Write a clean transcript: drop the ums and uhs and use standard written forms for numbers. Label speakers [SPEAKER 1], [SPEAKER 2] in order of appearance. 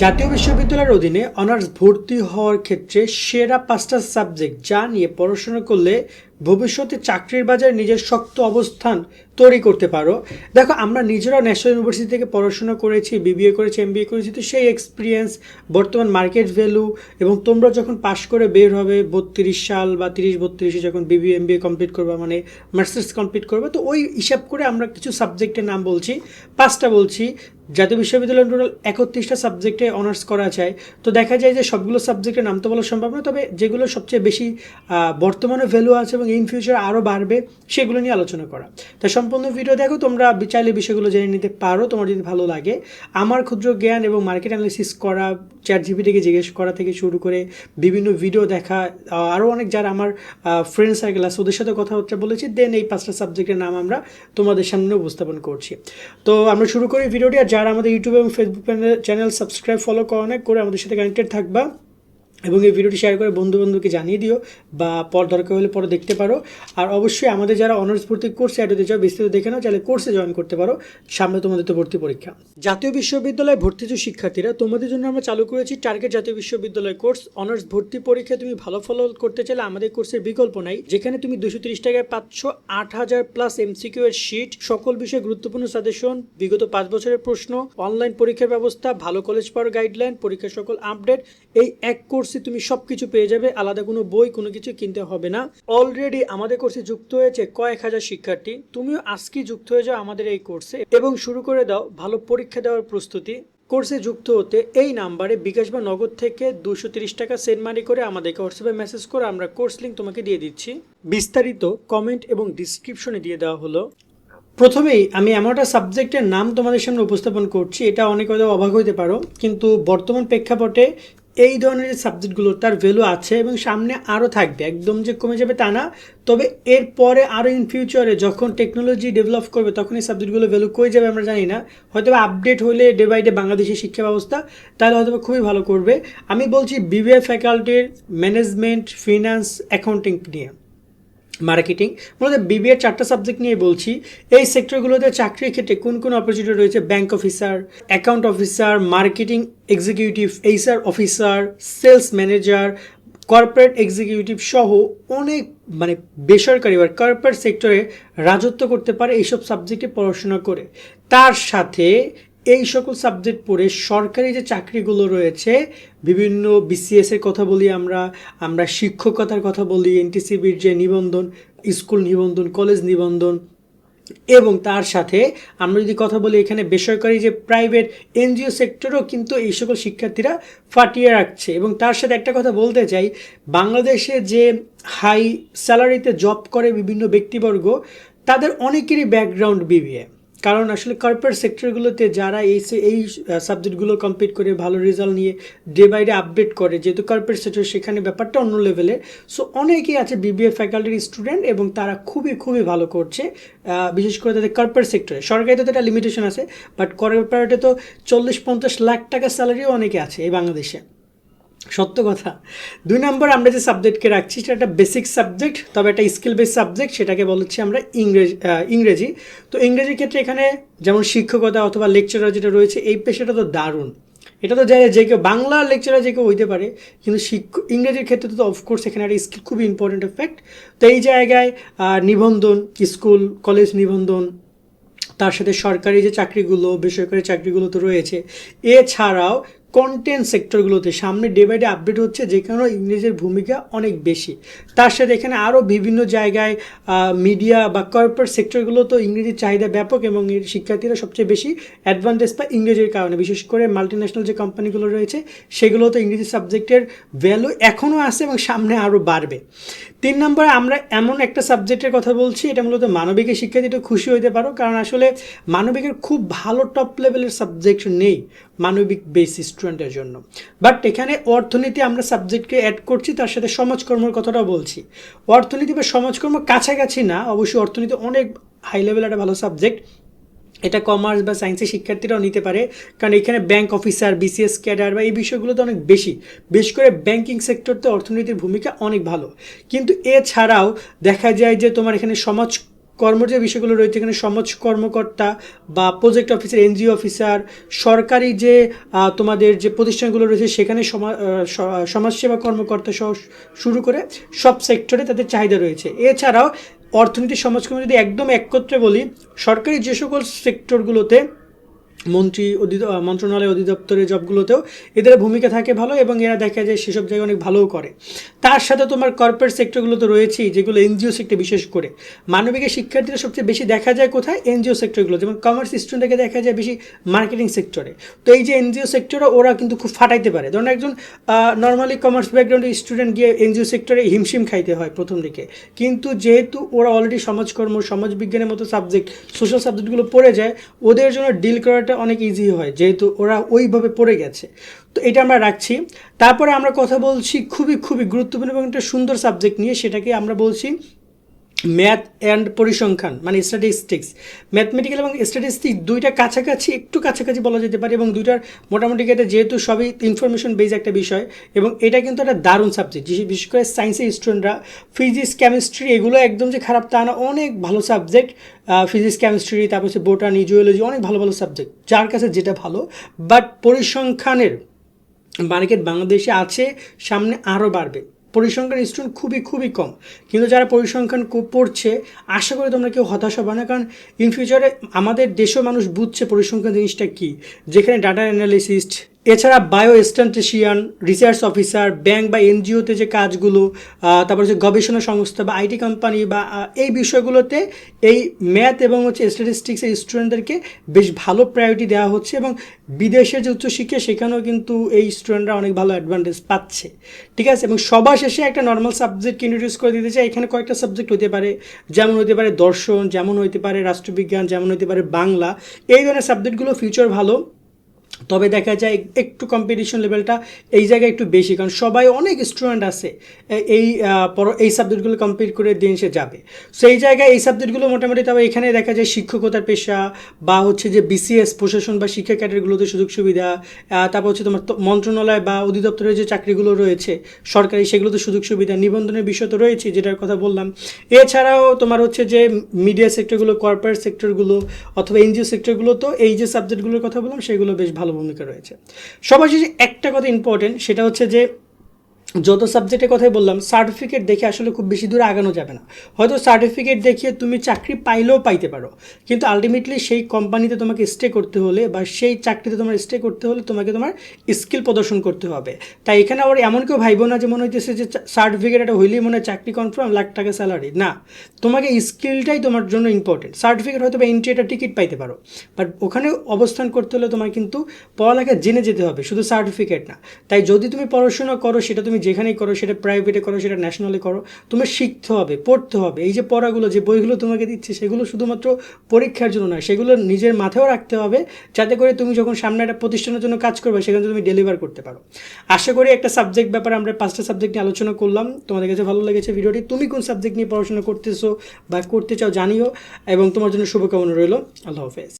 [SPEAKER 1] জাতীয় বিশ্ববিদ্যালয়ের অধীনে অনার্স ভর্তি হওয়ার ক্ষেত্রে সেরা 5টা সাবজেক্ট যা নিয়ে পড়াশোনা করলে ভবিষ্যতে চাকরির বাজারে নিজের শক্ত অবস্থান তৈরি করতে পারো। দেখো, আমরা নিজেরাও ন্যাশনাল ইউনিভার্সিটি থেকে পড়াশোনা করেছি, বিবিএ করেছি, এমবিএ করেছি, তো সেই এক্সপিরিয়েন্স, বর্তমান মার্কেট ভ্যালু এবং তোমরা যখন পাশ করে বের হবে 32 সাল বা 30-32 যখন বিবিএ এমবিএ কমপ্লিট করবে, মানে মাস্টার্স কমপ্লিট করবে, তো ওই হিসাব করে আমরা কিছু সাবজেক্টের নাম বলছি। 5টা বলছি। জাতীয় বিশ্ববিদ্যালয় টোটাল 31টা সাবজেক্টে অনার্স করা যায়। তো দেখা যায় যে সবগুলো সাবজেক্টের নাম তো বলা সম্ভব না, তবে যেগুলো সবচেয়ে বেশি বর্তমানে ভ্যালু আছে এবং ইন ফিউচার আরও বাড়বে সেগুলো নিয়ে আলোচনা করা। তাই সম্পূর্ণ ভিডিও দেখো, তোমরা চাইলে বিষয়গুলো জেনে নিতে পারো তোমার যদি ভালো লাগে। আমার ক্ষুদ্র জ্ঞান এবং মার্কেট অ্যানালিসিস করা, চ্যাটজিপিটিকে জিজ্ঞেস করা থেকে শুরু করে বিভিন্ন ভিডিও দেখা, আরও অনেক যারা আমার ফ্রেন্ড সার্কেল আছে ওদের সাথে কথাবার্তা বলেছি, দেন এই 5টা সাবজেক্টের নাম আমরা তোমাদের সামনে উপস্থাপন করছি। তো আমরা শুরু করি ভিডিওটি। আর যারা আমাদের ইউটিউব এবং ফেসবুক চ্যানেল সাবস্ক্রাইব ফলো করে আমাদের সাথে কানেক্টেড থাকবা এবং এই ভিডিওটি শেয়ার করে বন্ধুকে জানিয়ে দিও, বা দরকার হলে পরে দেখতে পারো। আর অবশ্যই আমাদের যারা অনার্স ভর্তি কোর্সে অ্যাড হতে চাও, বিস্তারিত দেখে নাও, চাইলে কোর্সে জয়েন করতে পারো। সামনে তোমাদের তো ভর্তি পরীক্ষা। জাতীয় বিশ্ববিদ্যালয়ে ভর্তিজ শিক্ষার্থীরা, তোমাদের জন্য আমরা চালু করেছি টার্গেট জাতীয় বিশ্ববিদ্যালয় কোর্স। অনার্স ভর্তি পরীক্ষায় তুমি ভালো ফল করতে চাইলে আমাদের কোর্সের বিকল্প নাই, যেখানে তুমি 230 টাকায় পাচ্ছ 8000+ এমসিকিউ এর শিট, সকল বিষয়ে গুরুত্বপূর্ণ সাজেশন, বিগত 5 বছরের প্রশ্ন, অনলাইন পরীক্ষার ব্যবস্থা, ভালো কলেজ পাওয়ার গাইডলাইন, পরীক্ষার সকল আপডেট। এই এক কোর্সে তুমি সবকিছু পেয়ে যাবে, আলাদা কোনো বই কোনো কিছু কিনতে হবে না। অলরেডি আমাদের কোর্সে যুক্ত হয়েছে কয়েক হাজার শিক্ষার্থী। তুমিও আজকে যুক্ত হয়ে যাও আমাদের এই কোর্সে এবং শুরু করে দাও ভালো পরীক্ষা দেওয়ার প্রস্তুতি। কোর্সে যুক্ত হতে এই নাম্বারে বিকাশ বা নগদ থেকে 230 টাকা সেন্ড মানি করে আমাদেরকে হোয়াটসঅ্যাপে মেসেজ করে আমরা কোর্স লিঙ্ক তোমাকে দিয়ে দিচ্ছি। বিস্তারিত কমেন্ট এবং ডিসক্রিপশনে দিয়ে দেওয়া হলো। প্রথমেই আমি এমন একটা সাবজেক্টের নাম তোমাদের সামনে উপস্থাপন করছি, এটা অনেক হয়তো অবাক হইতে পারো, কিন্তু বর্তমান প্রেক্ষাপটে এই ধরনের যে সাবজেক্টগুলো তার ভ্যালু আছে এবং সামনে আরও থাকবে, একদম যে কমে যাবে তা না। তবে এরপরে আরও ইন ফিউচারে যখন টেকনোলজি ডেভেলপ করবে তখন এই সাবজেক্টগুলো ভ্যালু কমে যাবে আমরা জানি না, হয়তো আপডেট হলে ডে বাই ডে বাংলাদেশের শিক্ষা ব্যবস্থা, তাহলে হয়তো খুবই ভালো করবে। আমি বলছি বিবিএ ফ্যাকাল্টির ম্যানেজমেন্ট, ফিনান্স, অ্যাকাউন্টিং নিয়ে, মার্কেটিং, মূলত বিবিএর 4টা সাবজেক্ট নিয়ে বলছি। এই সেক্টরগুলোতে চাকরির ক্ষেত্রে কোন কোন অপরচুনিটি রয়েছে: bank officer, account officer, marketing executive, HR officer, sales manager, corporate executive সহ অনেক বেসরকারি বা কর্পোরেট সেক্টরে রাজত্ব করতে পারে এইসব সাবজেক্টে পড়াশোনা করে। তার সাথে এই সকল সাবজেক্ট পড়ে সরকারি যে চাকরিগুলো রয়েছে, বিভিন্ন বিসিএস এর কথা বলি, আমরা শিক্ষকতার কথা বলি, এনটিসিবির যে নিবন্ধন, স্কুল নিবন্ধন, কলেজ নিবন্ধন, এবং তার সাথে আমরা যদি কথা বলি এখানে বেসরকারি যে প্রাইভেট এনজিও সেক্টরও কিন্তু এই সকল শিক্ষার্থীরা ফাটিয়ে রাখছে। এবং তার সাথে একটা কথা বলতে চাই, বাংলাদেশে যে হাই স্যালারিতে জব করে বিভিন্ন ব্যক্তিবর্গ, তাদের অনেকেরই ব্যাকগ্রাউন্ড বিবিএ, কারণ আসলে কর্পোরেট সেক্টরগুলোতে যারা এই সাবজেক্টগুলো কমপ্লিট করে ভালো রেজাল্ট নিয়ে ডে বাই ডে আপডেট করে, যেহেতু কর্পোরেট সেক্টর সেখানে ব্যাপারটা অন্য লেভেলে, সো অনেকেই আছে বিবিএ ফ্যাকাল্টির স্টুডেন্ট এবং তারা খুবই খুবই ভালো করছে, বিশেষ করে তাদের কর্পোরেট সেক্টরে। সরকারিতে তো একটা লিমিটেশন আছে, বাট কর্পোরেটে তো 40-50 লাখ টাকা স্যালারিও অনেকে আছে এই বাংলাদেশে, সত্য কথা। 2 নম্বর আমরা যে সাবজেক্টকে রাখছি সেটা একটা বেসিক সাবজেক্ট, তবে একটা স্কিল বেস সাবজেক্ট, সেটাকে বলছি আমরা ইংরেজি। তো ইংরেজির ক্ষেত্রে এখানে যেমন শিক্ষকতা অথবা লেকচারার যেটা রয়েছে, এই পেশাটা তো দারুণ, এটা তো যে কেউ বাংলা লেকচারার যে কেউ হইতে পারে, কিন্তু ইংরেজির ক্ষেত্রে তো অফকোর্স এখানে একটা স্কিল খুবই ইম্পর্টেন্ট ফ্যাক্ট। তো এই জায়গায় নিবন্ধন, স্কুল কলেজ নিবন্ধন, তার সাথে সরকারি যে চাকরিগুলো, বেসরকারি চাকরিগুলো তো রয়েছে, এছাড়াও কন্টেন্ট সেক্টরগুলোতে সামনে ডে বাই ডে আপডেট হচ্ছে, যেখানেও ইংরেজির ভূমিকা অনেক বেশি। তার সাথে এখানে আরও বিভিন্ন জায়গায় মিডিয়া বা কর্পোরেট সেক্টরগুলো তো ইংরেজির চাহিদা ব্যাপক এবং এর শিক্ষার্থীরা সবচেয়ে বেশি অ্যাডভান্টেজ পায় ইংরেজির কারণে, বিশেষ করে মাল্টিন্যাশনাল যে কোম্পানিগুলো রয়েছে সেগুলো তো ইংরেজি সাবজেক্টের ভ্যালু এখনও আছে এবং সামনে আরও বাড়বে। 3 নম্বরে আমরা এমন একটা সাবজেক্টের কথা বলছি, এটা মূলত মানবিকের শিক্ষার্থীরা খুশি হইতে পারো, কারণ আসলে মানবিকের খুব ভালো টপ লেভেলের সাবজেক্ট নেই মানবিক বেস স্টুডেন্টের জন্য। বাট এখানে অর্থনীতি আমরা সাবজেক্টকে অ্যাড করছি, তার সাথে সমাজকর্মের কথাটাও বলছি। অর্থনীতি বা সমাজকর্ম কাছাকাছি না, অবশ্যই অর্থনীতি অনেক হাই লেভেল একটা ভালো সাবজেক্ট, এটা কমার্স বা সায়েন্সের শিক্ষার্থীরাও নিতে পারে, কারণ এখানে ব্যাংক অফিসার, বিসিএস ক্যাডার বা এই বিষয়গুলো তো অনেক বেশি, বিশেষ করে ব্যাংকিং সেক্টরতে অর্থনীতির ভূমিকা অনেক ভালো। কিন্তু এছাড়াও দেখা যায় যে তোমার এখানে কর্ম যে বিষয়গুলো রয়েছে এখানে সমাজ কর্মকর্তা বা প্রজেক্ট অফিসার, এনজিও অফিসার, সরকারি যে তোমাদের যে প্রতিষ্ঠানগুলো রয়েছে সেখানে সমাজসেবা কর্মকর্তা সহ শুরু করে সব সেক্টরে তাদের চাহিদা রয়েছে। এছাড়াও অর্থনীতি সমাজকর্ম যদি একদম একত্রে বলি, সরকারি যে সকল সেক্টরগুলোতে মন্ত্রণালয় অধিদপ্তরের জবগুলোতেও এদের ভূমিকা থাকে ভালো, এবং এরা দেখা যায় সেসব জায়গায় অনেক ভালোও করে। তার সাথে তোমার কর্পোরেট সেক্টরগুলো তো রয়েছেই, যেগুলো এনজিও সেক্টর, বিশেষ করে মানবিকের শিক্ষার্থীরা সবচেয়ে বেশি দেখা যায় কোথায়, এনজিও সেক্টরগুলো। যেমন কমার্স স্টুডেন্টকে দেখা যায় বেশি মার্কেটিং সেক্টরে। তো এই যে এনজিও সেক্টরে ওরা কিন্তু খুব ফাটাইতে পারে। ধরুন একজন নর্মালি কমার্স ব্যাকগ্রাউন্ডের স্টুডেন্ট গিয়ে এনজিও সেক্টরে হিমশিম খাইতে হয় প্রথম দিকে, কিন্তু যেহেতু ওরা অলরেডি সমাজকর্ম, সমাজবিজ্ঞানের মতো সাবজেক্ট, সোশ্যাল সাবজেক্টগুলো পড়ে যায়, ওদের জন্য ডিল করাটা অনেক ইজি হয়, যেহেতু ওরা ওইভাবে পড়ে গেছে। তো এটা আমরা রাখছি। তারপরে আমরা কথা বলছি খুবই খুবই গুরুত্বপূর্ণ এবং একটা সুন্দর সাবজেক্ট নিয়ে, সেটাকে আমরা বলছি ম্যাথ অ্যান্ড পরিসংখ্যান, মানে স্ট্যাটিস্টিক্স। ম্যাথমেটিক্যাল এবং স্ট্যাটিস্টিক্স দুইটা কাছাকাছি, একটু কাছাকাছি বলা যেতে পারে, এবং দুইটার মোটামুটি ক্ষেত্রে যেহেতু সবই ইনফরমেশন বেস একটা বিষয়, এবং এটা কিন্তু একটা দারুণ সাবজেক্ট। বিশেষ করে সায়েন্সের স্টুডেন্টরা, ফিজিক্স, কেমিস্ট্রি এগুলো একদম যে খারাপ তা না, অনেক ভালো সাবজেক্ট। ফিজিক্স, কেমিস্ট্রি, তারপর হচ্ছে বোটানি, জিওলজি, অনেক ভালো ভালো সাবজেক্ট, যার কাছে যেটা ভালো। বাট পরিসংখ্যানের মার্কেট বাংলাদেশে আছে, সামনে আরও বাড়বে। পরিসংখ্যান স্টুডেন্ট খুবই খুবই কম, কিন্তু যারা পরিসংখ্যান পড়ছে আশা করি তোমরা কেউ হতাশ হবে না, কারণ ইন ফিউচারে আমাদের দেশেও মানুষ বুঝছে পরিসংখ্যান জিনিসটা কী, যেখানে ডাটা অ্যানালিসিস্ট, এছাড়া bio statistician, research officer, bank বা এনজিওতে যে কাজগুলো, তারপর হচ্ছে গবেষণা সংস্থা বা আইটি কোম্পানি বা এই বিষয়গুলোতে এই ম্যাথ এবং হচ্ছে স্ট্যাটিস্টিক্সের স্টুডেন্টদেরকে বেশ ভালো প্রায়োরিটি দেওয়া হচ্ছে, এবং বিদেশের যে উচ্চশিক্ষা সেখানেও কিন্তু এই স্টুডেন্টরা অনেক ভালো অ্যাডভান্টেজ পাচ্ছে। ঠিক আছে, এবং সবার শেষে একটা নর্মাল সাবজেক্ট ইন্ট্রোডিউস করে দিতে চাই। এখানে কয়েকটা সাবজেক্ট হতে পারে, যেমন হতে পারে দর্শন, যেমন হতে পারে রাষ্ট্রবিজ্ঞান, যেমন হতে পারে বাংলা। এই ধরনের সাবজেক্টগুলো ফিউচার ভালো, তবে দেখা যায় একটু কম্পিটিশন লেভেলটা এই জায়গায় একটু বেশি, কারণ সবাই অনেক স্টুডেন্ট আছে এই সাবজেক্টগুলো কমপ্লিট করে দিন সে যাবে। সো এই জায়গায় এই সাবজেক্টগুলো মোটামুটি, তবে এখানে দেখা যায় শিক্ষকতার পেশা বা হচ্ছে যে বিসিএস, প্রশাসন বা শিক্ষা ক্যাডারগুলোতে সুযোগ সুবিধা, তারপর হচ্ছে তোমার মন্ত্রণালয় বা অধিদপ্তরের যে চাকরিগুলো রয়েছে সরকারি, সেগুলোতে সুযোগ সুবিধা, নিবন্ধনের বিষয় তো রয়েছে যেটার কথা বললাম। এছাড়াও তোমার হচ্ছে যে মিডিয়া সেক্টরগুলো, কর্পোরেট সেক্টরগুলো অথবা এনজিও সেক্টরগুলো, তো এই যে সাবজেক্টগুলোর কথা বললাম সেগুলো বেশ ভালো ভূমিকা রয়েছে। সবার শেষে একটা কথা ইম্পর্টেন্ট, সেটা হচ্ছে যে যত সাবজেক্টের কথাই বললাম, সার্টিফিকেট দেখে আসলে খুব বেশি দূরে আগানো যাবে না। হয়তো সার্টিফিকেট দেখিয়ে তুমি চাকরি পাইলেও পাইতে পারো, কিন্তু আলটিমেটলি সেই কোম্পানিতে তোমাকে স্টে করতে হলে বা সেই চাকরিতে তোমার স্টে করতে হলে তোমাকে তোমার স্কিল প্রদর্শন করতে হবে। তাই এখানে আবার এমন কেউ ভাইবো না যে মনে হইতেছে যে সার্টিফিকেট একটা হইলেই মনে হয় চাকরি কনফার্ম, লাখ টাকা স্যালারি। না, তোমাকে স্কিলটাই তোমার জন্য ইম্পর্টেন্ট। সার্টিফিকেট হয়তো বা এন্ট্রি একটা টিকিট পাইতে পারো, বাট ওখানে অবস্থান করতে হলে তোমার কিন্তু পড়ালেখা জেনে যেতে হবে, শুধু সার্টিফিকেট না। তাই যদি তুমি পড়াশোনা করো, সেটা তুমি যেখানেই করো, সেটা প্রাইভেটে করো, সেটা ন্যাশনালে করো, তোমার শিখতে হবে, পড়তে হবে। এই যে পড়াগুলো, যে বইগুলো তোমাকে দিচ্ছে, সেগুলো শুধুমাত্র পরীক্ষার জন্য নয়, সেগুলো নিজের মাথায়ও রাখতে হবে, যাতে করে তুমি যখন সামনে একটা প্রতিষ্ঠানের জন্য কাজ করবে সেখানে তুমি ডেলিভার করতে পারো। আশা করি একটা সাবজেক্ট ব্যাপারে আমরা 5টা সাবজেক্ট নিয়ে আলোচনা করলাম, তোমাদের কাছে ভালো লেগেছে ভিডিওটি। তুমি কোন সাবজেক্ট নিয়ে পড়াশোনা করতেছো বা করতে চাও জানিও, এবং তোমার জন্য শুভকামনা রইল। আল্লাহ হাফেজ।